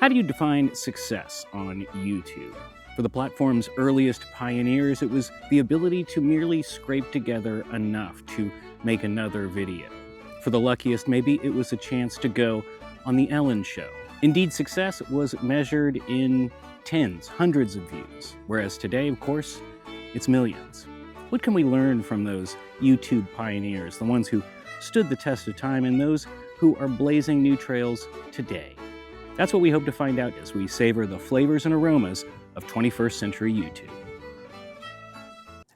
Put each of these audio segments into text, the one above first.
How do you define success on YouTube? For the platform's earliest pioneers, it was the ability to merely scrape together enough to make another video. For the luckiest, maybe it was a chance to go on The Ellen Show. Indeed, success was measured in tens, hundreds of views, whereas today, of course, it's millions. What can we learn from those YouTube pioneers, the ones who stood the test of time and those who are blazing new trails today? That's what we hope to find out as we savor the flavors and aromas of 21st century YouTube.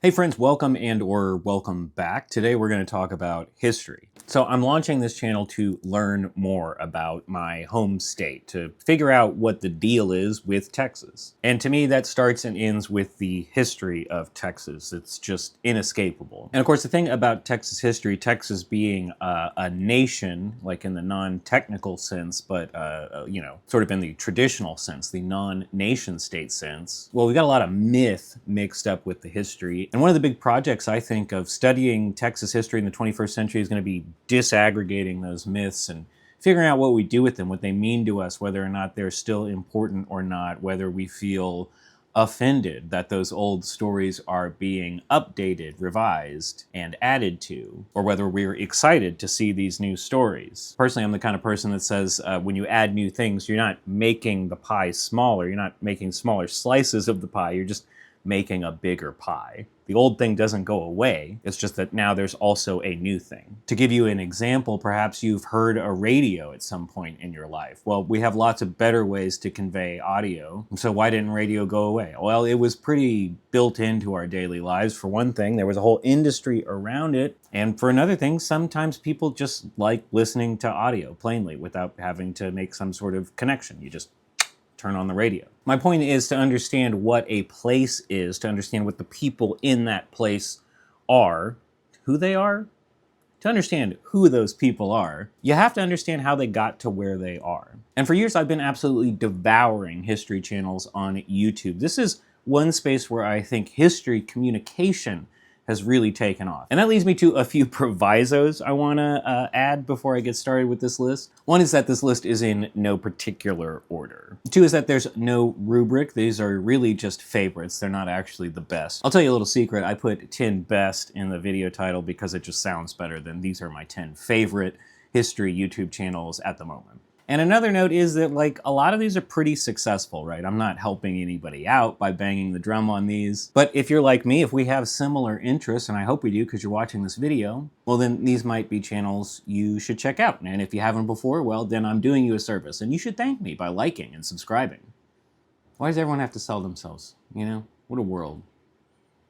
Hey friends, welcome or welcome back. Today we're going to talk about history. So I'm launching this channel to learn more about my home state, to figure out what the deal is with Texas. And to me, that starts and ends with the history of Texas. It's just inescapable. And of course, the thing about Texas history, Texas being a nation, like in the non-technical sense, but sort of in the traditional sense, the non-nation state sense, well, we've got a lot of myth mixed up with the history. And one of the big projects, I think, of studying Texas history in the 21st century is going to be disaggregating those myths and figuring out what we do with them, what they mean to us, whether or not they're still important or not, whether we feel offended that those old stories are being updated, revised, and added to, or whether we're excited to see these new stories. Personally, I'm the kind of person that says when you add new things, you're not making the pie smaller, you're not making smaller slices of the pie, you're just making a bigger pie. The old thing doesn't go away, it's just that now there's also a new thing. To give you an example, perhaps you've heard a radio at some point in your life. Well, we have lots of better ways to convey audio, so why didn't radio go away? Well, it was pretty built into our daily lives. For one thing, there was a whole industry around it, and for another thing, sometimes people just like listening to audio plainly without having to make some sort of connection. You just turn on the radio. My point is to understand what a place is, to understand what the people in that place are, who they are. To understand who those people are, you have to understand how they got to where they are. And for years, I've been absolutely devouring history channels on YouTube. This is one space where I think history communication has really taken off. And that leads me to a few provisos I want to add before I get started with this list. One is that this list is in no particular order. Two is that there's no rubric. These are really just favorites. They're not actually the best. I'll tell you a little secret. I put 10 best in the video title because it just sounds better than these are my 10 favorite history YouTube channels at the moment. And another note is that, like, a lot of these are pretty successful, right? I'm not helping anybody out by banging the drum on these. But if you're like me, if we have similar interests, and I hope we do because you're watching this video, well, then these might be channels you should check out. And if you haven't before, well, then I'm doing you a service. And you should thank me by liking and subscribing. Why does everyone have to sell themselves? You know, what a world.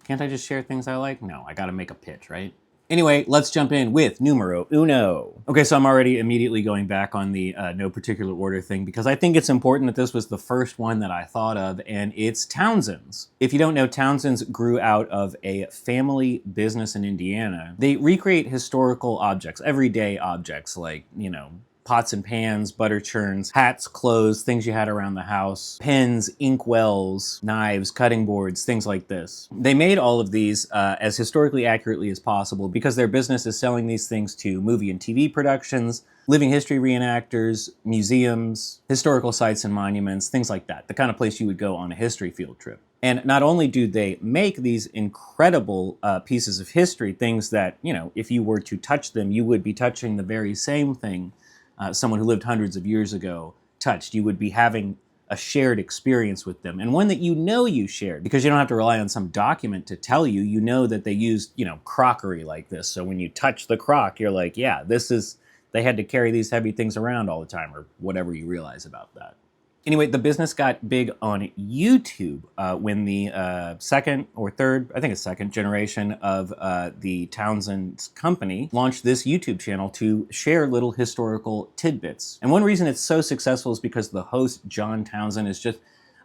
Can't I just share things I like? No, I gotta make a pitch, right? Anyway, let's jump in with numero uno. Okay, so I'm already immediately going back on the no particular order thing because I think it's important that this was the first one that I thought of, and it's Townsend's. If you don't know, Townsend's grew out of a family business in Indiana. They recreate historical objects, everyday objects like, pots and pans, butter churns, hats, clothes, things you had around the house, pens, inkwells, knives, cutting boards, things like this. They made all of these as historically accurately as possible because their business is selling these things to movie and TV productions, living history reenactors, museums, historical sites and monuments, things like that. The kind of place you would go on a history field trip. And not only do they make these incredible pieces of history, things that, if you were to touch them, you would be touching the very same thing someone who lived hundreds of years ago touched. You would be having a shared experience with them, and one that you shared, because you don't have to rely on some document to tell you. You know that they used, crockery like this. So when you touch the crock, you're like, yeah, they had to carry these heavy things around all the time, or whatever you realize about that. Anyway, the business got big on YouTube when the second generation of the Townsend's company launched this YouTube channel to share little historical tidbits. And one reason it's so successful is because the host, John Townsend, is just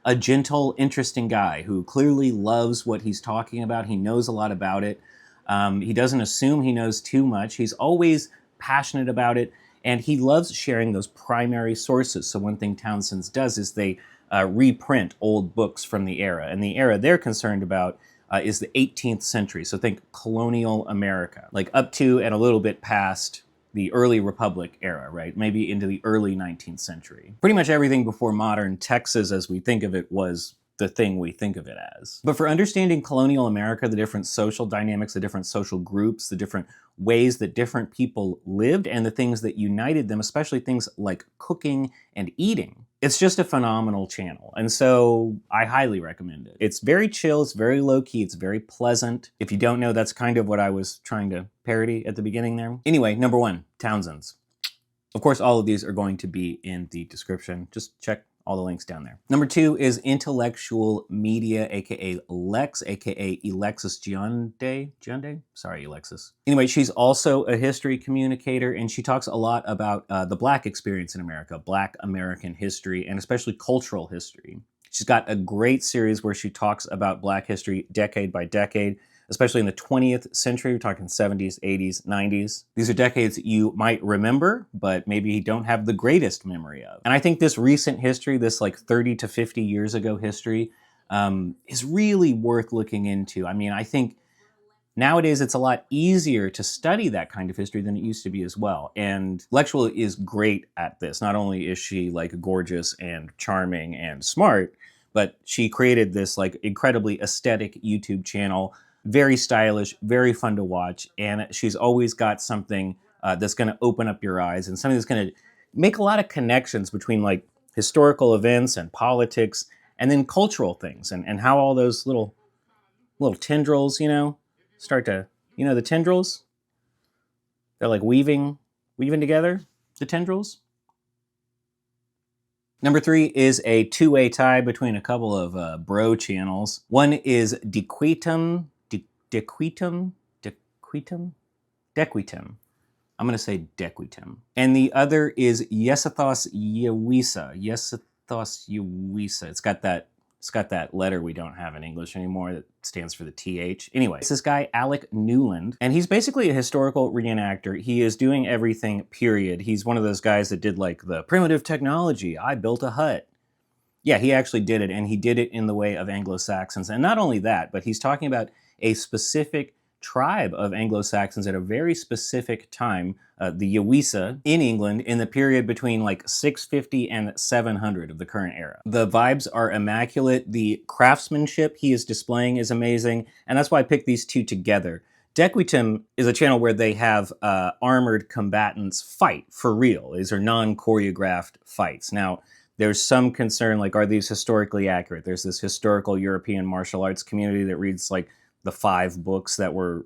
a gentle, interesting guy who clearly loves what he's talking about. He knows a lot about it. He doesn't assume he knows too much. He's always passionate about it. And he loves sharing those primary sources. So one thing Townsend's does is they reprint old books from the era. And the era they're concerned about is the 18th century. So think colonial America, like up to and a little bit past the early Republic era, right? Maybe into the early 19th century. Pretty much everything before modern Texas as we think of it was the thing we think of it as. But for understanding colonial America, the different social dynamics, the different social groups, the different ways that different people lived, and the things that united them, especially things like cooking and eating, it's just a phenomenal channel. And so I highly recommend it. It's very chill, it's very low key, it's very pleasant. If you don't know, that's kind of what I was trying to parody at the beginning there. Anyway, number 1, Townsend's. Of course, all of these are going to be in the description. Just check all the links down there. Number 2 is Intellectual Media, aka Lex, aka Alexis Gionde? Sorry, Alexis. Anyway, she's also a history communicator, and she talks a lot about the Black experience in America, Black American history, and especially cultural history. She's got a great series where she talks about Black history decade by decade, especially in the 20th century. We're talking 70s, 80s, 90s. These are decades that you might remember, but maybe you don't have the greatest memory of. And I think this recent history, this like 30 to 50 years ago history, is really worth looking into. I mean, I think nowadays it's a lot easier to study that kind of history than it used to be as well. And Intellectual is great at this. Not only is she like gorgeous and charming and smart, but she created this like incredibly aesthetic YouTube channel, very stylish, very fun to watch, and she's always got something that's going to open up your eyes and something that's going to make a lot of connections between like historical events and politics and then cultural things and how all those little tendrils, you know, start to, you know, the tendrils, they're like weaving together, the tendrils. Number 3 is a two-way tie between a couple of bro channels. One is Dequitum. I'm going to say Dequitum. And the other is Yesithos Yewisa. It's got that letter we don't have in English anymore that stands for the TH. Anyway, it's this guy, Alec Newland, and he's basically a historical reenactor. He is doing everything, period. He's one of those guys that did like the primitive technology. I built a hut. Yeah, he actually did it, and he did it in the way of Anglo-Saxons. And not only that, but he's talking about a specific tribe of Anglo-Saxons at a very specific time, the Yewisa in England in the period between like 650 and 700 of the current era. The vibes are immaculate. The craftsmanship he is displaying is amazing. And that's why I picked these two together. Dequitum is a channel where they have armored combatants fight for real. These are non-choreographed fights. Now, there's some concern, like, are these historically accurate? There's this historical European martial arts community that reads like the 5 books that were,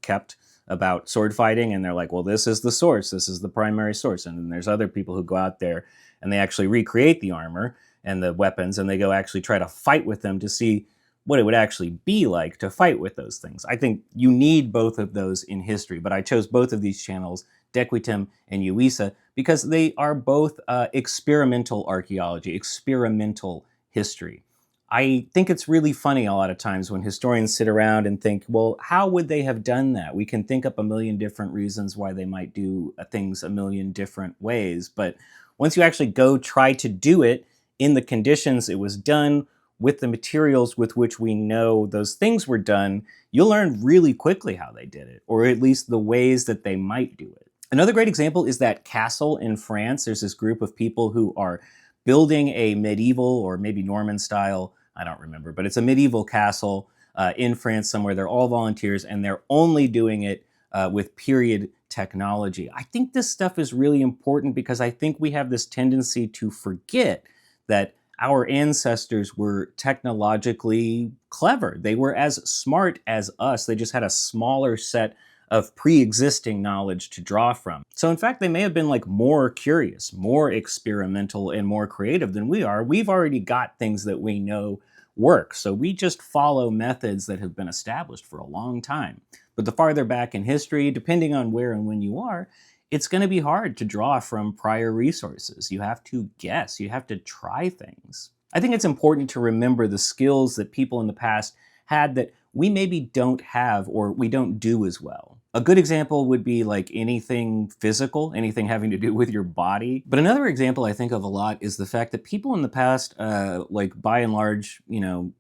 kept about sword fighting. And they're like, well, this is the source. This is the primary source. And then there's other people who go out there and they actually recreate the armor and the weapons, and they go actually try to fight with them to see what it would actually be like to fight with those things. I think you need both of those in history, but I chose both of these channels, Dequitum and Yewisa, because they are both experimental archaeology, experimental history. I think it's really funny a lot of times when historians sit around and think, well, how would they have done that? We can think up a million different reasons why they might do things a million different ways. But once you actually go try to do it in the conditions it was done, with the materials with which we know those things were done, you'll learn really quickly how they did it, or at least the ways that they might do it. Another great example is that castle in France. There's this group of people who are building a medieval or maybe Norman style, I don't remember, but it's a medieval castle in France somewhere. They're all volunteers and they're only doing it with period technology. I think this stuff is really important because I think we have this tendency to forget that our ancestors were technologically clever. They were as smart as us. They just had a smaller set of pre-existing knowledge to draw from. So in fact, they may have been like more curious, more experimental, and more creative than we are. We've already got things that we know work. So we just follow methods that have been established for a long time. But the farther back in history, depending on where and when you are, it's going to be hard to draw from prior resources. You have to guess, you have to try things. I think it's important to remember the skills that people in the past had that we maybe don't have or we don't do as well. A good example would be like anything physical, anything having to do with your body. But another example I think of a lot is the fact that people in the past, like by and large,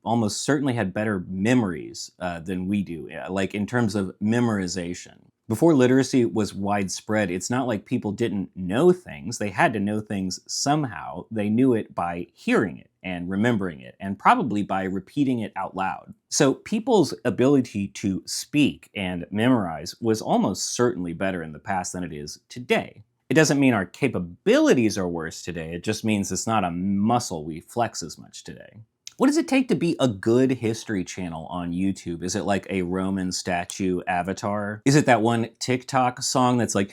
almost certainly had better memories than we do, like in terms of memorization. Before literacy was widespread, it's not like people didn't know things. They had to know things somehow. They knew it by hearing it and remembering it, and probably by repeating it out loud. So people's ability to speak and memorize was almost certainly better in the past than it is today. It doesn't mean our capabilities are worse today. It just means it's not a muscle we flex as much today. What does it take to be a good history channel on YouTube? Is it like a Roman statue avatar? Is it that one TikTok song that's like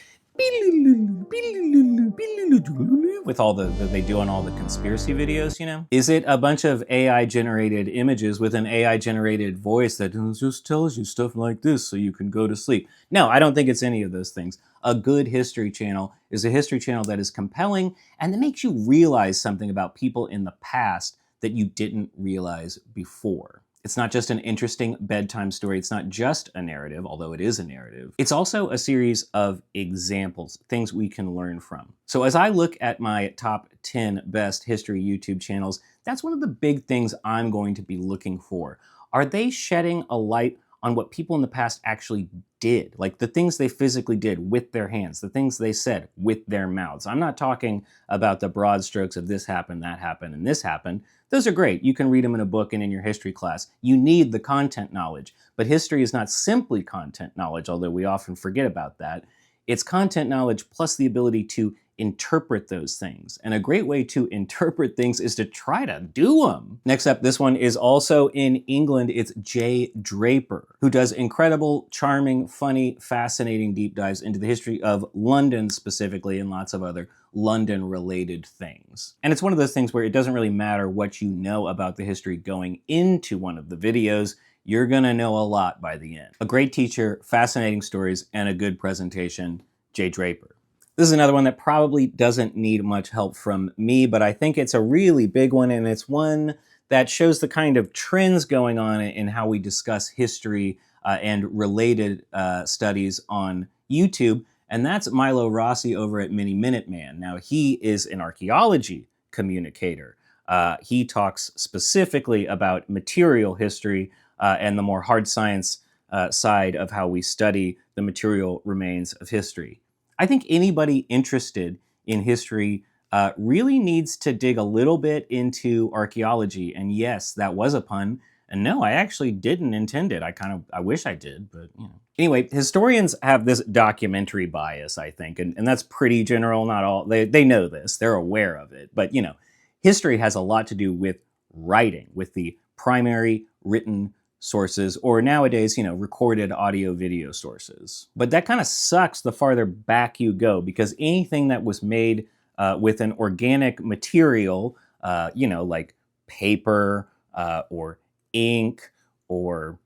with all they do on all the conspiracy videos, you know? Is it a bunch of AI generated images with an AI generated voice that just tells you stuff like this so you can go to sleep? No, I don't think it's any of those things. A good history channel is a history channel that is compelling and that makes you realize something about people in the past that you didn't realize before. It's not just an interesting bedtime story. It's not just a narrative, although it is a narrative. It's also a series of examples, things we can learn from. So as I look at my top 10 best history YouTube channels, that's one of the big things I'm going to be looking for. Are they shedding a light on what people in the past actually did, like the things they physically did with their hands, the things they said with their mouths? I'm not talking about the broad strokes of this happened, that happened, and this happened. Those are great. You can read them in a book and in your history class. You need the content knowledge, but history is not simply content knowledge, although we often forget about that. It's content knowledge plus the ability to interpret those things. And a great way to interpret things is to try to do them. Next up, this one is also in England. It's Jay Draper, who does incredible, charming, funny, fascinating deep dives into the history of London specifically and lots of other London-related things. And it's one of those things where it doesn't really matter what you know about the history going into one of the videos. You're gonna know a lot by the end. A great teacher, fascinating stories, and a good presentation, Jay Draper. This is another one that probably doesn't need much help from me, but I think it's a really big one, and it's one that shows the kind of trends going on in how we discuss history and related studies on YouTube, and that's Milo Rossi over at Mini Minuteman. Now, he is an archaeology communicator. He talks specifically about material history and the more hard science side of how we study the material remains of history. I think anybody interested in history really needs to dig a little bit into archaeology. And yes, that was a pun. And no, I actually didn't intend it. I wish I did, but you know. Anyway, historians have this documentary bias, I think, and that's pretty general. Not all, they know this, they're aware of it. But you know, history has a lot to do with writing, with the primary written sources, or nowadays, you know, recorded audio video sources. But that kind of sucks the farther back you go, because anything that was made with an organic material, you know, like paper or ink or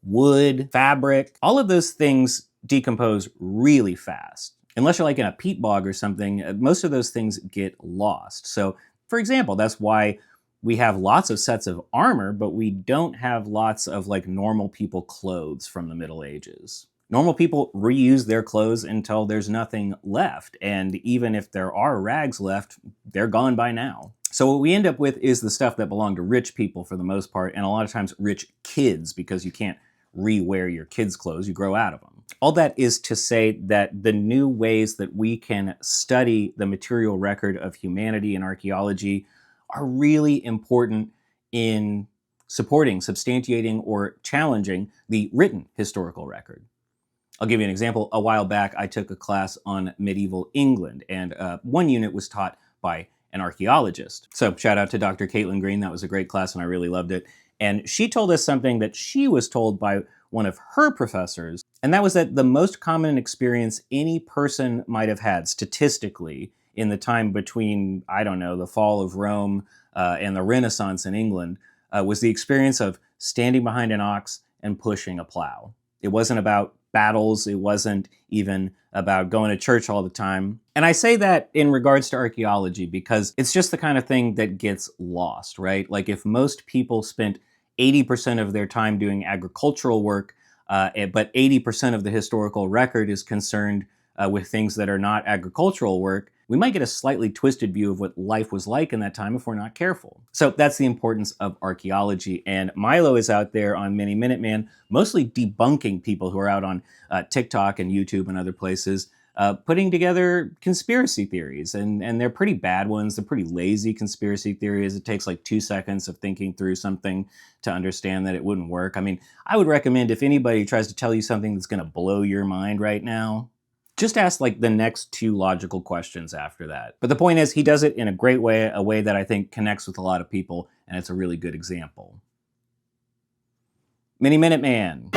wood, fabric, all of those things decompose really fast. Unless you're like in a peat bog or something, most of those things get lost. So, for example, that's why we have lots of sets of armor, but we don't have lots of like normal people clothes from the Middle Ages. Normal people reuse their clothes until there's nothing left. And even if there are rags left, they're gone by now. So what we end up with is the stuff that belonged to rich people for the most part, and a lot of times rich kids, because you can't re-wear your kids' clothes, you grow out of them. All that is to say that the new ways that we can study the material record of humanity in archaeology are really important in supporting, substantiating, or challenging the written historical record. I'll give you an example. A while back, I took a class on medieval England, and one unit was taught by an archaeologist. So shout out to Dr. Caitlin Green. That was a great class, and I really loved it. And she told us something that she was told by one of her professors, and that was that the most common experience any person might have had statistically in the time between, I don't know, the fall of Rome and the Renaissance in England was the experience of standing behind an ox and pushing a plow. It wasn't about battles. It wasn't even about going to church all the time. And I say that in regards to archaeology because it's just the kind of thing that gets lost, right? Like if most people spent 80% of their time doing agricultural work, but 80% of the historical record is concerned with things that are not agricultural work, we might get a slightly twisted view of what life was like in that time if we're not careful. So that's the importance of archaeology. And Milo is out there on Mini Minuteman, mostly debunking people who are out on TikTok and YouTube and other places, putting together conspiracy theories. And they're pretty bad ones. They're pretty lazy conspiracy theories. It takes like 2 seconds of thinking through something to understand that it wouldn't work. I mean, I would recommend if anybody tries to tell you something that's going to blow your mind right now, just ask like the next 2 logical questions after that. But the point is, he does it in a great way, a way that I think connects with a lot of people, and it's a really good example. Mini Minuteman.